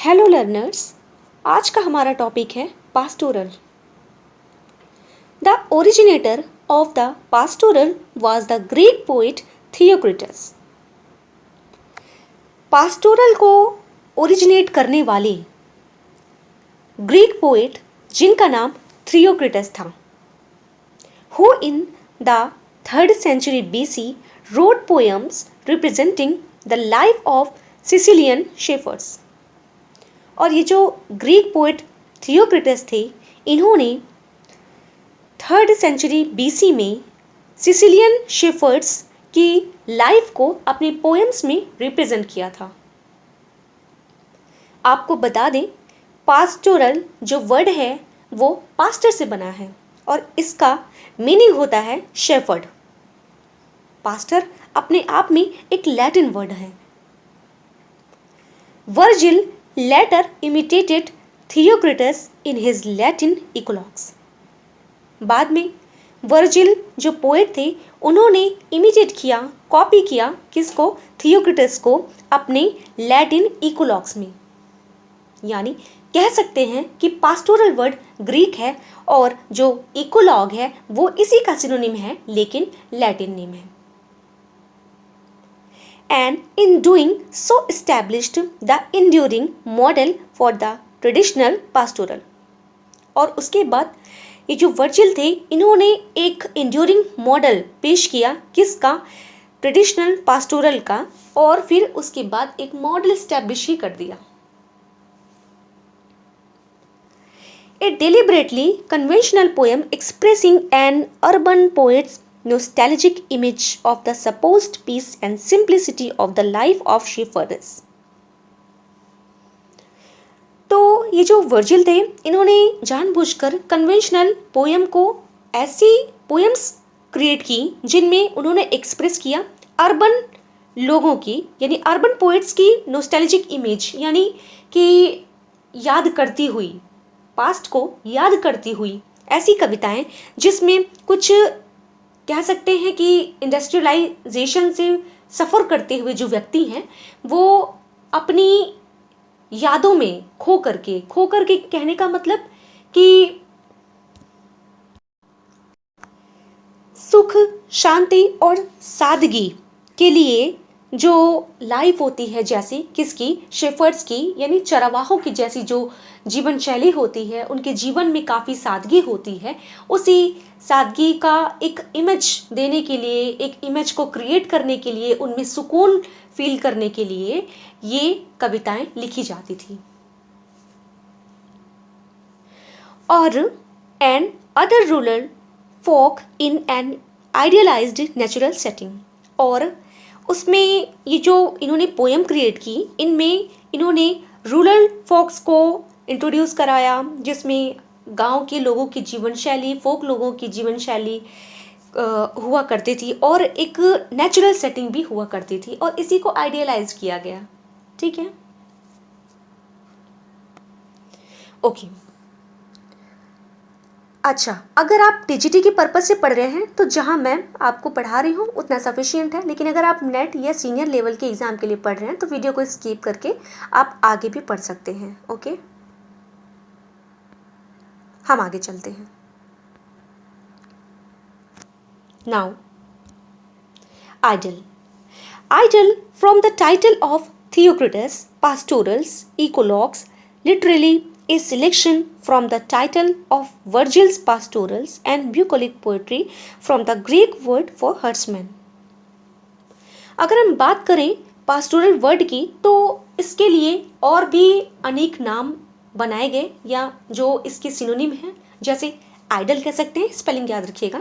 Hello learners, आज का हमारा टॉपिक है pastoral. The originator of the pastoral was the Greek poet Theocritus. Pastoral को ओरिजिनेट करने वाले ग्रीक पोइट जिनका नाम थियोक्रिटस था, who in the 3rd century BC wrote poems representing the life of Sicilian shepherds। और ये जो ग्रीक पोइट थियोक्रिटस थे, इन्होंने 3rd सेंचुरी BC में सिसिलियन शेफर्ड्स की लाइफ को अपने पोएम्स में रिप्रेजेंट किया था। आपको बता दें, पास्टोरल जो वर्ड है वो पास्टर से बना है और इसका मीनिंग होता है शेफर्ड। पास्टर अपने आप में एक लैटिन वर्ड है। Virgil later imitated Theocritus in his Latin Eclogues। बाद में वर्जिल जो पोएट थे, उन्होंने इमिटेट किया, कॉपी किया किसको? थियोक्रिटस को अपने लैटिन इकोलॉग्स में। यानी कह सकते हैं कि पास्टोरल वर्ड ग्रीक है और जो इकोलॉग है वो इसी का सिनोनिम है, लेकिन लैटिन नेम है। And in doing so established the enduring model for the traditional pastoral। और उसके बाद ये जो वर्जिल थे, इन्होंने एक enduring मॉडल पेश किया किसका? ट्रेडिशनल पास्टोरल का, और फिर उसके बाद एक मॉडल एस्टैब्लिश ही कर दिया। A deliberately conventional poem expressing an urban poet's nostalgic image of the supposed peace and simplicity of the life of shepherds। तो ये जो वर्जिल थे, इन्होंने जानबूझकर कन्वेंशनल पोएम को ऐसी पोएम्स क्रिएट की जिनमें उन्होंने एक्सप्रेस किया अर्बन लोगों की, यानी अर्बन पोएट्स की नोस्टैल्जिक इमेज, यानी कि याद करती हुई, पास्ट को याद करती हुई ऐसी कविताएं जिसमें कुछ कह सकते हैं कि इंडस्ट्रियलाइजेशन से सफ़र करते हुए जो व्यक्ति हैं वो अपनी यादों में खो करके कहने का मतलब कि सुख, शांति और सादगी के लिए जो लाइफ होती है, जैसी किसकी? शेफर्ड्स की, यानी चरवाहों की जैसी जो जीवन शैली होती है, उनके जीवन में काफ़ी सादगी होती है। उसी सादगी का एक इमेज देने के लिए, एक इमेज को क्रिएट करने के लिए, उनमें सुकून फील करने के लिए ये कविताएं लिखी जाती थी। और another rural folk in an idealized natural setting. और उसमें ये जो इन्होंने पोएम क्रिएट की, इनमें इन्होंने रूरल फोक्स को इंट्रोड्यूस कराया, जिसमें गांव के लोगों की जीवन शैली, फोक लोगों की जीवन शैली हुआ करती थी और एक नेचुरल सेटिंग भी हुआ करती थी, और इसी को आइडियलाइज किया गया। ठीक है, ओके। अच्छा, अगर आप टीजीटी के पर्पज से पढ़ रहे हैं तो जहां मैं आपको पढ़ा रही हूं उतना सफिशिएंट है, लेकिन अगर आप नेट या सीनियर लेवल के एग्जाम के लिए पढ़ रहे हैं तो वीडियो को स्किप करके आप आगे भी पढ़ सकते हैं। ओके, हम आगे चलते हैं। Now idyll from the title of Theocritus, pastorals, eclogues, literally a selection from the title of Virgil's pastorals and bucolic poetry from the Greek word for herdsman। अगर हम बात करें पास्टोरल वर्ड की तो इसके लिए और भी अनेक नाम बनाए गए, या जो इसके सिनोनिम हैं, जैसे आइडल कह सकते हैं, स्पेलिंग याद रखिएगा,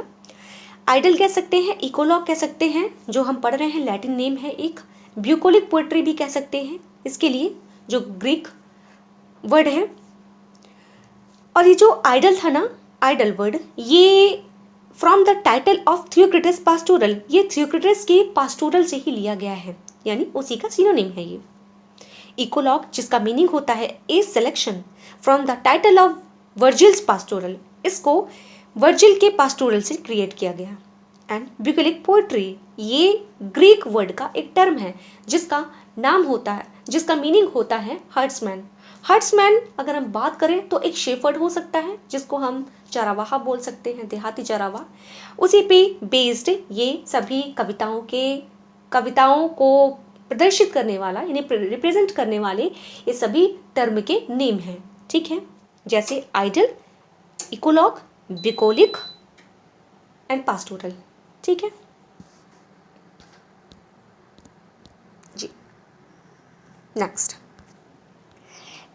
आइडल कह सकते हैं, इकोलॉग कह सकते हैं जो हम पढ़ रहे हैं, लैटिन नेम है एक, ब्यूकोलिक पोएट्री भी कह सकते हैं इसके लिए, जो ग्रीक वर्ड है। और ये जो आइडल था ना, आइडल वर्ड, ये from the title of Theocritus pastoral, ये थियोक्रिटस के पास्टोरल से ही लिया गया है, यानी उसी का सिनोनिम है ये। इकोलॉग जिसका मीनिंग होता है ए selection from the title of वर्जिल्स pastoral, इसको वर्जिल के पास्टोरल से क्रिएट किया गया। एंड ब्यूकोलिक पोएट्री, ये ग्रीक वर्ड का एक टर्म है जिसका नाम होता है, जिसका मीनिंग होता है हर्ड्समैन। हर्ट्समैन अगर हम बात करें तो एक शेफर्ड हो सकता है जिसको हम चरावाहा बोल सकते हैं, देहाती चरावाहा। उसी पे बेस्ड ये सभी कविताओं को प्रदर्शित करने वाला, इन्हें रिप्रेजेंट करने वाले ये सभी टर्म के नेम हैं, ठीक है। जैसे idyll, eclogue, bucolic and pastoral, ठीक है जी। Next,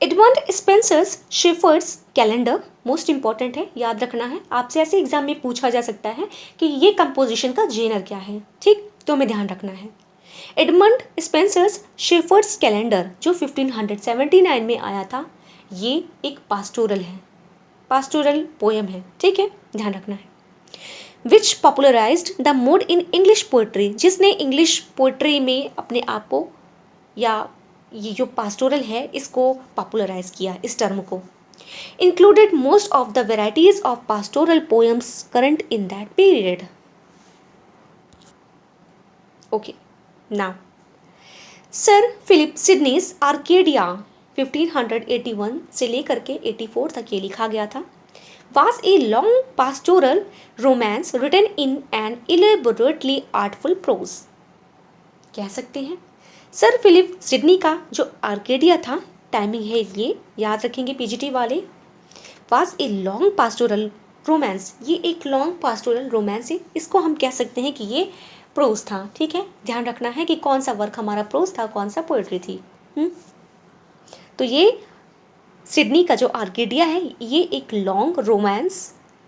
Edmund Spenser's Shepherd's Calendar most important है, याद रखना है। आपसे ऐसे एग्जाम में पूछा जा सकता है कि ये कंपोजिशन का जेनर क्या है, ठीक, तो हमें ध्यान रखना है। एडमंड स्पेंसर्स शेफर्ड्स कैलेंडर जो 1579 में आया था, ये एक पास्टोरल है, पास्टोरल पोएम है, ठीक है, ध्यान रखना है। Which popularised the mode in English poetry, जिसने इंग्लिश पोएट्री में अपने आप को या ये जो पास्टोरल है इसको पॉपुलराइज किया, इस टर्म को। Included most of the varieties of pastoral poems current in that period. Okay, now sir Philip Sidney's Arcadia 1581 से लेकर के 84 तक ये लिखा गया था। was a long pastoral romance written in an elaborately artful prose। कह सकते हैं सर फिलिप सिडनी का जो आर्केडिया था, टाइमिंग है ये याद रखेंगे पीजीटी वाले। was a long pastoral romance, ये एक लॉन्ग पास्टोरल रोमांस है, इसको हम कह सकते हैं कि ये प्रोज था, ठीक है। ध्यान रखना है कि कौन सा वर्क हमारा प्रोज था, कौन सा पोएट्री थी। तो ये सिडनी का जो आर्केडिया है ये एक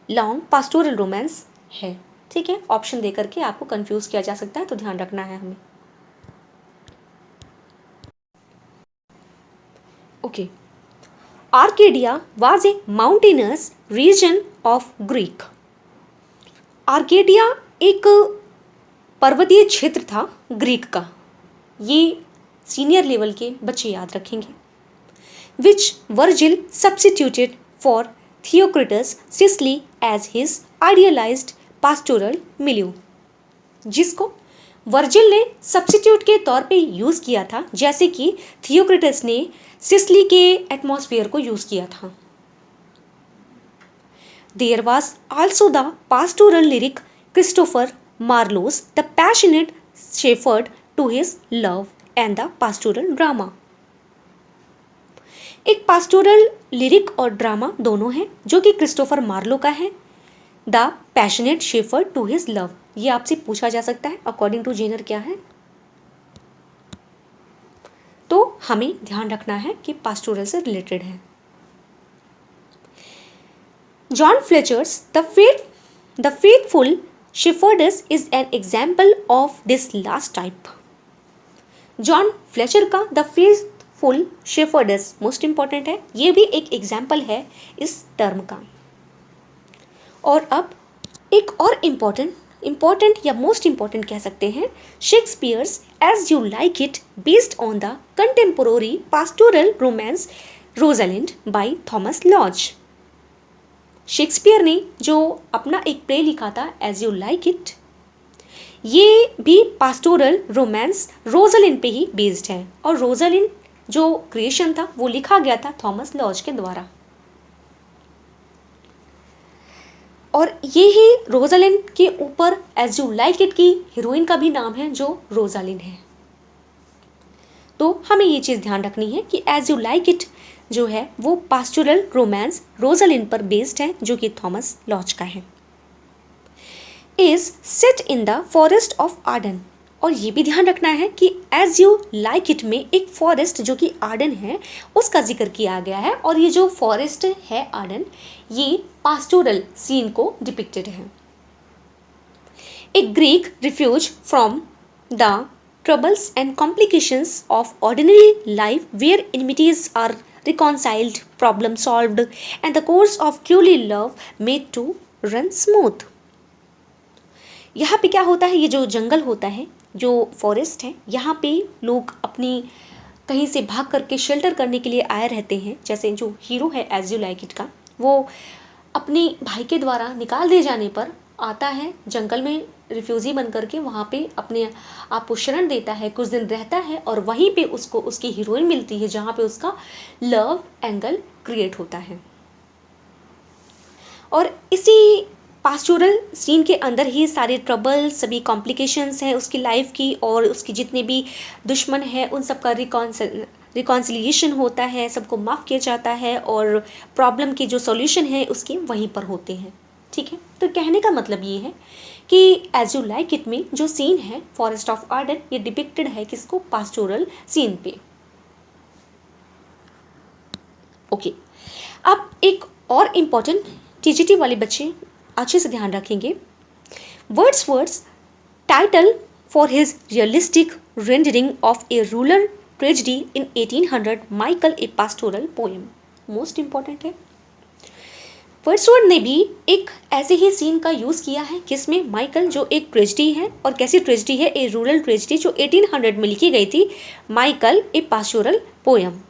लॉन्ग पास्टोरल रोमांस है, ठीक है। ऑप्शन देकर के आपको कंफ्यूज किया जा सकता है, तो ध्यान रखना है हमें। Okay, Arcadia was a mountainous region of Greek. Arcadia एक पर्वतीय क्षेत्र था ग्रीक का, ये सीनियर लेवल के बच्चे याद रखेंगे। which Virgil substituted for Theocritus Sicily as his idealized pastoral milieu, जिसको वर्जिल ने सब्स्टिट्यूट के तौर पे यूज़ किया था, जैसे कि थियोक्रिटस ने सिसली के एटमॉस्फेयर को यूज़ किया था। There was also the pastoral lyric Christopher Marlowe's The Passionate Shepherd to His Love and the Pastoral Drama। एक पास्टोरल लिरिक और ड्रामा दोनों हैं जो कि क्रिस्टोफर मार्लो का है। The passionate shepherd to his love, ये आपसे पूछा जा सकता है अकॉर्डिंग टू जेनर क्या है, तो हमें ध्यान रखना है कि पास्टोरल से रिलेटेड है। John Fletcher's the faithful shepherdess is an example of this last type. John Fletcher का the full shepherdess most important है, ये भी एक एग्जाम्पल है इस टर्म का। और अब एक और इम्पॉर्टेंट या मोस्ट इंपॉर्टेंट कह सकते हैं, Shakespeare's as you like it based on the contemporary pastoral romance Rosalind by Thomas Lodge. Shakespeare ने जो अपना एक प्ले लिखा था एज यू लाइक इट, ये भी पास्टोरल रोमांस रोजालिंड पे ही बेस्ड है, और रोजालिंड जो क्रिएशन था वो लिखा गया था थॉमस लॉज के द्वारा। और ये ही रोजालिंड के ऊपर एज यू लाइक इट की हीरोइन का भी नाम है जो रोजालिंड है। तो हमें ये चीज़ ध्यान रखनी है कि एज यू लाइक इट जो है वो पास्टोरल रोमांस रोजालिंड पर बेस्ड है जो कि थॉमस लॉज का है। Is set in the forest of Ardern, और ये भी ध्यान रखना है कि एज यू लाइक इट में एक फॉरेस्ट जो कि आर्डन है उसका जिक्र किया गया है, और ये जो फॉरेस्ट है आर्डन ये पास्टोरल सीन को डिपिक्टेड है। A Greek refuge from the troubles and complications of ordinary life where enmities are reconciled, problem solved and the course of truly love made to run smooth. यहाँ पे क्या होता है, ये जो जंगल होता है, जो फॉरेस्ट है, यहाँ पे लोग अपनी कहीं से भाग करके शेल्टर करने के लिए आए रहते हैं। जैसे जो हीरो है एज यू लाइक इट का, वो अपने भाई के द्वारा निकाल दिए जाने पर आता है जंगल में रिफ्यूज़ी बन करके वहाँ पे अपने आप को शरण देता है, कुछ दिन रहता है और वहीं पे उसको उसकी हीरोइन मिलती है जहाँ पे उसका लव एंगल क्रिएट होता है। और इसी पास्टोरल सीन के अंदर ही सारे ट्रबल, सभी कॉम्प्लिकेशंस हैं उसकी लाइफ की और उसके जितने भी दुश्मन हैं उन सब का रिकॉन्सिलिएशन होता है, सबको माफ़ किया जाता है और प्रॉब्लम के जो सॉल्यूशन है उसके वहीं पर होते हैं। ठीक है, तो कहने का मतलब ये है कि एज यू लाइक इट में जो सीन है फॉरेस्ट ऑफ आर्डन, ये डिपिक्टेड है किसको, पास्टोरल सीन पे। ओके, अब एक और इम्पॉर्टेंट टीजीटी वाले बच्चे अच्छे से ध्यान रखेंगे। Wordsworth title for his realistic rendering of A rural tragedy in 1800 Michael A pastoral poem, most important है। वर्ड्सवर्थ ने भी एक ऐसे ही सीन का यूज़ किया है किसमें, माइकल जो एक ट्रेजेडी है, और कैसी ट्रेजेडी है, ए रूरल ट्रेजेडी जो 1800 में लिखी गई थी, माइकल ए पास्टोरल पोएम।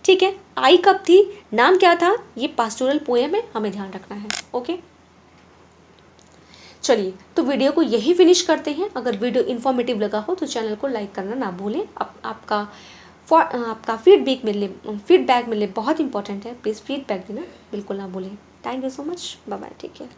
ठीक है, आई कब थी, नाम क्या था, ये पास्टोरल पोएम है, हमें ध्यान रखना है। ओके, चलिए तो वीडियो को यही फिनिश करते हैं। अगर वीडियो इन्फॉर्मेटिव लगा हो तो चैनल को लाइक करना ना भूलें। आपका फीडबैक मिले बहुत इंपॉर्टेंट है, प्लीज़ फीडबैक देना बिल्कुल ना भूलें। Thank you so much, bye bye, take care.